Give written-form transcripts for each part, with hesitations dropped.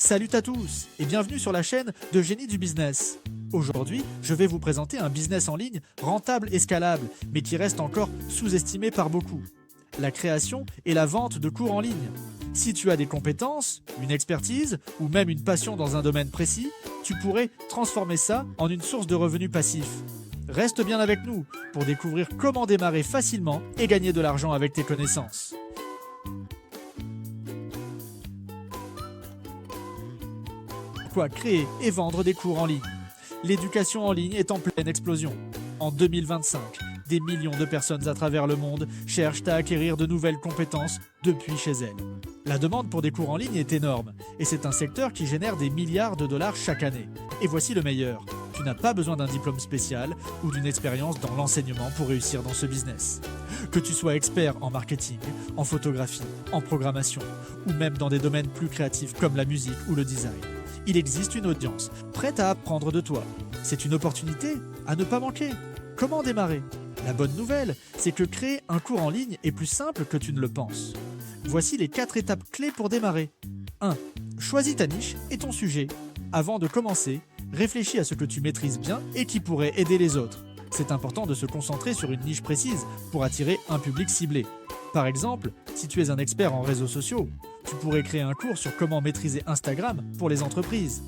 Salut à tous et bienvenue sur la chaîne de Génie du Business. Aujourd'hui, je vais vous présenter un business en ligne rentable et scalable, mais qui reste encore sous-estimé par beaucoup. La création et la vente de cours en ligne. Si tu as des compétences, une expertise ou même une passion dans un domaine précis, tu pourrais transformer ça en une source de revenus passifs. Reste bien avec nous pour découvrir comment démarrer facilement et gagner de l'argent avec tes connaissances. Pourquoi créer et vendre des cours en ligne? L'éducation en ligne est en pleine explosion. En 2025, des millions de personnes à travers le monde cherchent à acquérir de nouvelles compétences depuis chez elles. La demande pour des cours en ligne est énorme et c'est un secteur qui génère des milliards de dollars chaque année. Et voici le meilleur. Tu n'as pas besoin d'un diplôme spécial ou d'une expérience dans l'enseignement pour réussir dans ce business. Que tu sois expert en marketing, en photographie, en programmation ou même dans des domaines plus créatifs comme la musique ou le design. Il existe une audience prête à apprendre de toi. C'est une opportunité à ne pas manquer. Comment démarrer? La bonne nouvelle, c'est que créer un cours en ligne est plus simple que tu ne le penses. Voici les 4 étapes clés pour démarrer. 1. Choisis ta niche et ton sujet. Avant de commencer, réfléchis à ce que tu maîtrises bien et qui pourrait aider les autres. C'est important de se concentrer sur une niche précise pour attirer un public ciblé. Par exemple, si tu es un expert en réseaux sociaux, tu pourrais créer un cours sur comment maîtriser Instagram pour les entreprises.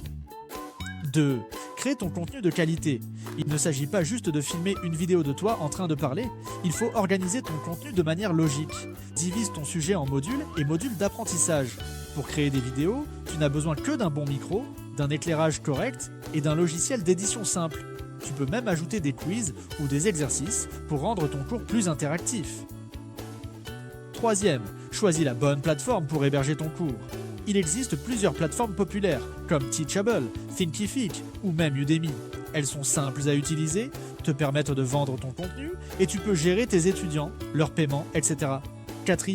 2. Crée ton contenu de qualité. Il ne s'agit pas juste de filmer une vidéo de toi en train de parler, il faut organiser ton contenu de manière logique. Divise ton sujet en modules et modules d'apprentissage. Pour créer des vidéos, tu n'as besoin que d'un bon micro, d'un éclairage correct et d'un logiciel d'édition simple. Tu peux même ajouter des quiz ou des exercices pour rendre ton cours plus interactif. 3. Choisis la bonne plateforme pour héberger ton cours. Il existe plusieurs plateformes populaires comme Teachable, Thinkific ou même Udemy. Elles sont simples à utiliser, te permettent de vendre ton contenu et tu peux gérer tes étudiants, leurs paiements, etc. 4.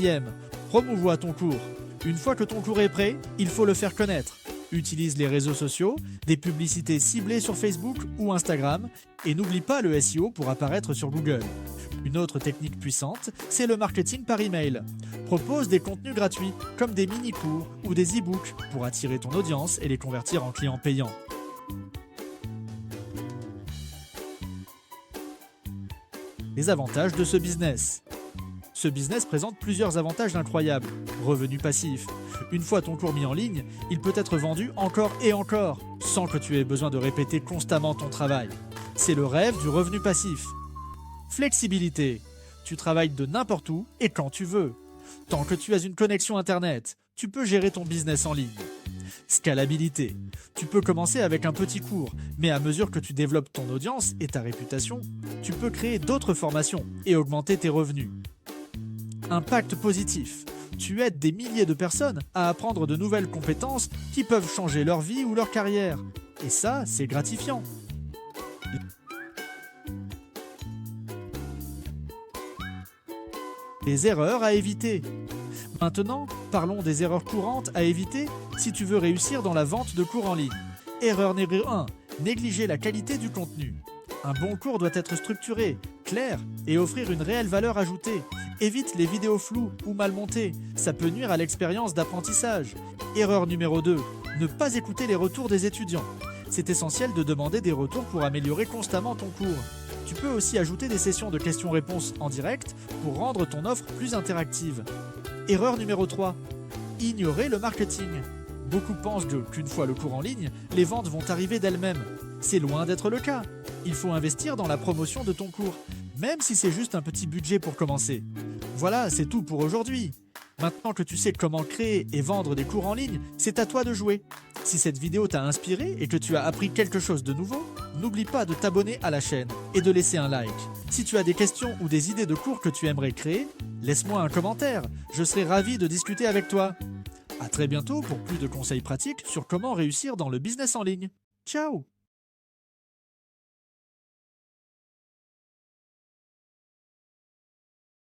Promouvois ton cours. Une fois que ton cours est prêt, il faut le faire connaître. Utilise les réseaux sociaux, des publicités ciblées sur Facebook ou Instagram et n'oublie pas le SEO pour apparaître sur Google. Une autre technique puissante, c'est le marketing par email. Propose des contenus gratuits, comme des mini-cours ou des e-books, pour attirer ton audience et les convertir en clients payants. Les avantages de ce business. Ce business présente plusieurs avantages incroyables. Revenus passifs. Une fois ton cours mis en ligne, il peut être vendu encore et encore, sans que tu aies besoin de répéter constamment ton travail. C'est le rêve du revenu passif. Flexibilité. Tu travailles de n'importe où et quand tu veux. Tant que tu as une connexion Internet, tu peux gérer ton business en ligne. Scalabilité. Tu peux commencer avec un petit cours, mais à mesure que tu développes ton audience et ta réputation, tu peux créer d'autres formations et augmenter tes revenus. Impact positif. Tu aides des milliers de personnes à apprendre de nouvelles compétences qui peuvent changer leur vie ou leur carrière. Et ça, c'est gratifiant. Les erreurs à éviter. Maintenant, parlons des erreurs courantes à éviter si tu veux réussir dans la vente de cours en ligne. Erreur numéro 1. Négliger la qualité du contenu. Un bon cours doit être structuré, clair et offrir une réelle valeur ajoutée. Évite les vidéos floues ou mal montées, ça peut nuire à l'expérience d'apprentissage. Erreur numéro 2. Ne pas écouter les retours des étudiants. C'est essentiel de demander des retours pour améliorer constamment ton cours. Tu peux aussi ajouter des sessions de questions-réponses en direct pour rendre ton offre plus interactive. Erreur numéro 3. Ignorer le marketing. Beaucoup pensent qu'une fois le cours en ligne, les ventes vont arriver d'elles-mêmes. C'est loin d'être le cas. Il faut investir dans la promotion de ton cours, même si c'est juste un petit budget pour commencer. Voilà, c'est tout pour aujourd'hui. Maintenant que tu sais comment créer et vendre des cours en ligne, c'est à toi de jouer. Si cette vidéo t'a inspiré et que tu as appris quelque chose de nouveau, n'oublie pas de t'abonner à la chaîne et de laisser un like. Si tu as des questions ou des idées de cours que tu aimerais créer, laisse-moi un commentaire, je serai ravi de discuter avec toi. À très bientôt pour plus de conseils pratiques sur comment réussir dans le business en ligne. Ciao!